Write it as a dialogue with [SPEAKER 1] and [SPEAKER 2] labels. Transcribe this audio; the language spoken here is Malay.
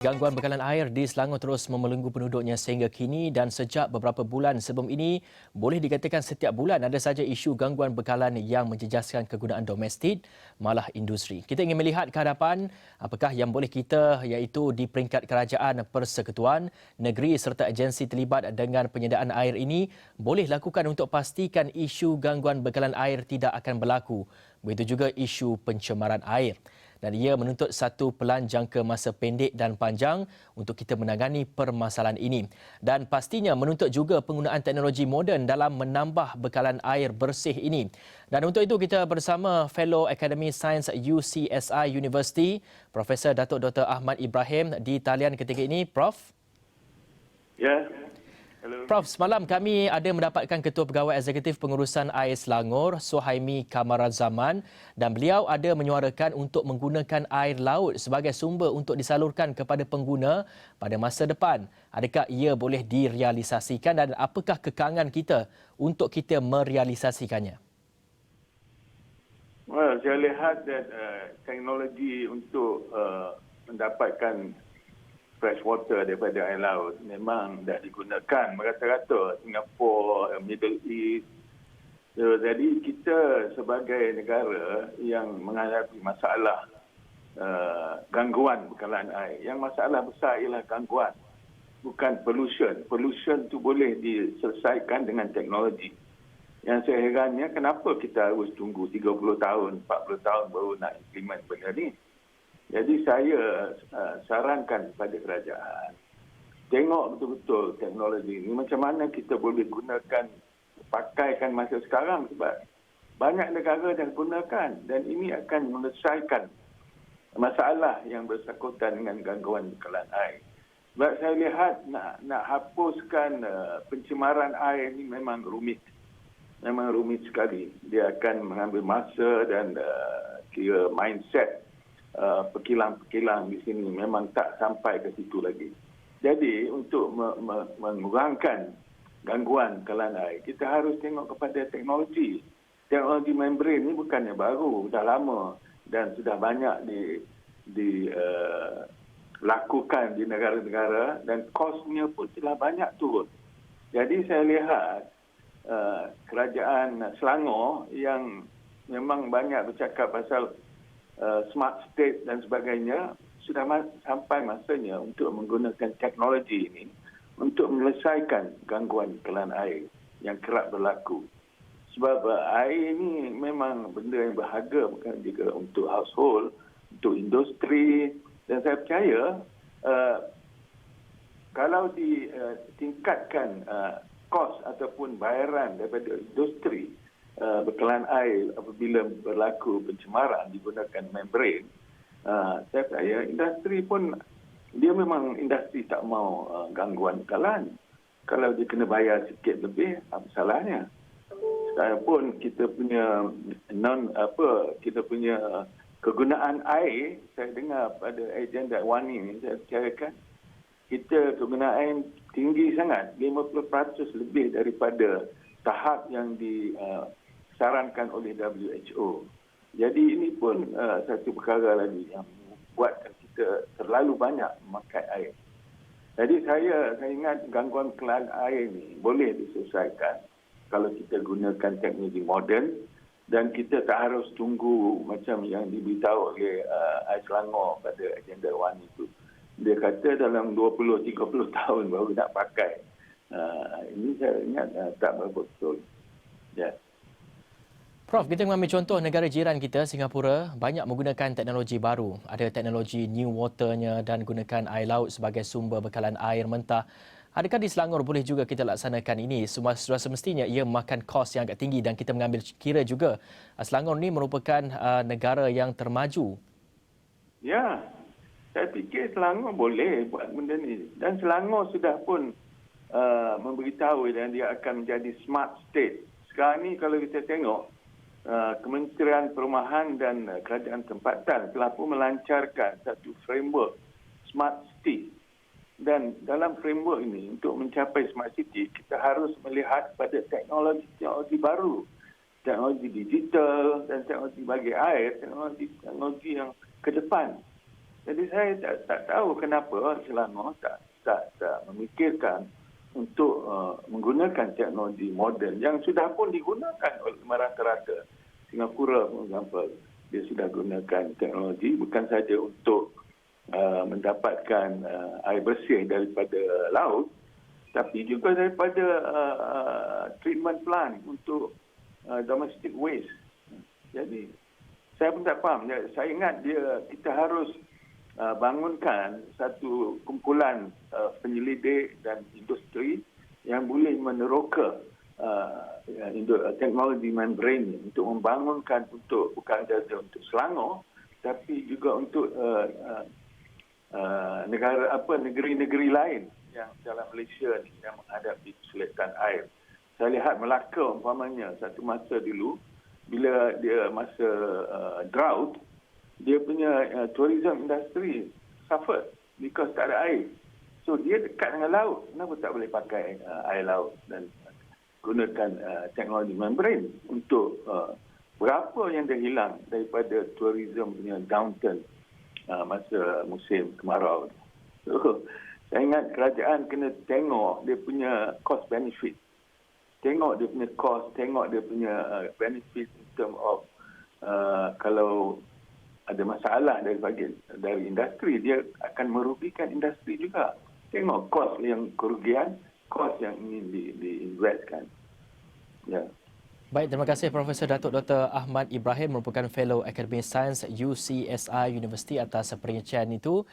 [SPEAKER 1] Gangguan bekalan air di Selangor terus membelenggu penduduknya sehingga kini dan sejak beberapa bulan sebelum ini boleh dikatakan setiap bulan ada saja isu gangguan bekalan yang menjejaskan kegunaan domestik malah industri. Kita ingin melihat ke hadapan apakah yang boleh kita iaitu di peringkat kerajaan, persekutuan, negeri serta agensi terlibat dengan penyediaan air ini boleh lakukan untuk pastikan isu gangguan bekalan air tidak akan berlaku. Begitu juga isu pencemaran air. Dan ia menuntut satu pelan jangka masa pendek dan panjang untuk kita menangani permasalahan ini. Dan pastinya menuntut juga penggunaan teknologi moden dalam menambah bekalan air bersih ini. Dan untuk itu kita bersama Fellow Akademi Sains UCSI University, Profesor Datuk Dr. Ahmad Ibrahim di talian ketika ini. Prof.
[SPEAKER 2] Ya. Hello.
[SPEAKER 1] Prof, semalam kami ada mendapatkan Ketua Pegawai Eksekutif Pengurusan Air Selangor, Suhaimi Kamarazaman, dan beliau ada menyuarakan untuk menggunakan air laut sebagai sumber untuk disalurkan kepada pengguna pada masa depan. Adakah ia boleh direalisasikan dan apakah kekangan kita untuk kita merealisasikannya?
[SPEAKER 2] Well, saya lihat teknologi untuk mendapatkan fresh water daripada air laut memang dah digunakan merata-rata Singapura, Middle East. Jadi kita sebagai negara yang menghadapi masalah gangguan bekalan air. Yang masalah besar ialah gangguan, bukan pollution. Pollution tu boleh diselesaikan dengan teknologi. Yang saya herannya kenapa kita harus tunggu 30 tahun, 40 tahun baru nak implement benda ni. Jadi saya sarankan kepada kerajaan, tengok betul-betul teknologi ini macam mana kita boleh gunakan, pakaikan masa sekarang sebab banyak negara dah gunakan dan ini akan menyelesaikan masalah yang bersangkutan dengan gangguan bekalan air. Sebab saya lihat nak hapuskan pencemaran air ini memang rumit. Memang rumit sekali. Dia akan mengambil masa dan kira mindset pekilang-pekilang di sini memang tak sampai ke situ lagi. Jadi untuk mengurangkan gangguan bekalan air, kita harus tengok kepada teknologi. Teknologi membran ni bukannya baru, dah lama dan sudah banyak dilakukan di negara-negara dan kosnya pun telah banyak turun. Jadi saya lihat kerajaan Selangor yang memang banyak bercakap pasal smart state dan sebagainya, sudah sampai masanya untuk menggunakan teknologi ini untuk menyelesaikan gangguan bekalan air yang kerap berlaku. Sebab air ini memang benda yang berharga, bukan juga untuk household, untuk industri, dan saya percaya kalau ditingkatkan kos ataupun bayaran daripada industri bekalan air apabila berlaku pencemaran digunakan membran, saya percaya industri pun, dia memang industri tak mau gangguan bekalan. Kalau dia kena bayar sikit lebih, apa salahnya? Sekarang pun kita punya kegunaan air, saya dengar pada agenda Wani ni, saya bicarakan, kita kegunaan air tinggi sangat, 50% lebih daripada tahap yang disarankan oleh WHO. Jadi ini pun satu perkara lagi yang membuatkan kita terlalu banyak memakai air. Jadi saya ingat gangguan bekalan air ni boleh diselesaikan kalau kita gunakan teknologi moden dan kita tak harus tunggu macam yang diberitahu oleh Air Selangor pada agenda Wani itu. Dia kata dalam 20-30 tahun baru nak pakai. Ini saya ingat tak betul. Ya.
[SPEAKER 1] Prof, kita mengambil contoh negara jiran kita, Singapura, banyak menggunakan teknologi baru. Ada teknologi new waternya dan gunakan air laut sebagai sumber bekalan air mentah. Adakah di Selangor boleh juga kita laksanakan ini? Sudah semestinya ia memakan kos yang agak tinggi dan kita mengambil kira juga Selangor ini merupakan negara yang termaju.
[SPEAKER 2] Ya, saya fikir Selangor boleh buat benda ni. Dan Selangor sudah pun memberitahu dan dia akan menjadi smart state. Sekarang ni kalau kita tengok, Kementerian Perumahan dan Kerajaan Tempatan telah pun melancarkan satu framework Smart City. Dan dalam framework ini, untuk mencapai Smart City, kita harus melihat pada teknologi baru. Teknologi digital dan teknologi bagi air, teknologi yang ke depan. Jadi saya tak tahu kenapa Selangor tak memikirkan untuk menggunakan teknologi moden yang sudah pun digunakan oleh rata-rata. Singapura, for example, dia sudah gunakan teknologi bukan saja untuk mendapatkan air bersih daripada laut, tapi juga daripada treatment plant untuk domestic waste. Jadi saya pun tak faham. Saya ingat kita harus bangunkan satu kumpulan penyelidik dan industri yang boleh meneroka teknologi membrane untuk membangunkan bukan saja untuk Selangor tapi juga untuk negeri-negeri lain yang dalam Malaysia ni yang menghadapi kesulitan air. Saya lihat Melaka umpamanya satu masa dulu bila dia masa drought, dia punya tourism industry suffered because tak ada air. So dia dekat dengan laut. Kenapa tak boleh pakai air laut dan gunakan teknologi membrane untuk berapa yang dah hilang daripada tourism punya downturn masa musim kemarau. So, saya ingat kerajaan kena tengok dia punya cost benefit. Tengok dia punya cost, tengok dia punya benefit in term of kalau ada masalah dari industri, dia akan merugikan industri juga. Tengok kos yang kerugian, kos yang ingin diinvestkan. Ya.
[SPEAKER 1] Baik, terima kasih Profesor Datuk Dr. Ahmad Ibrahim merupakan Fellow Akademi Sains UCSI University atas perincian itu.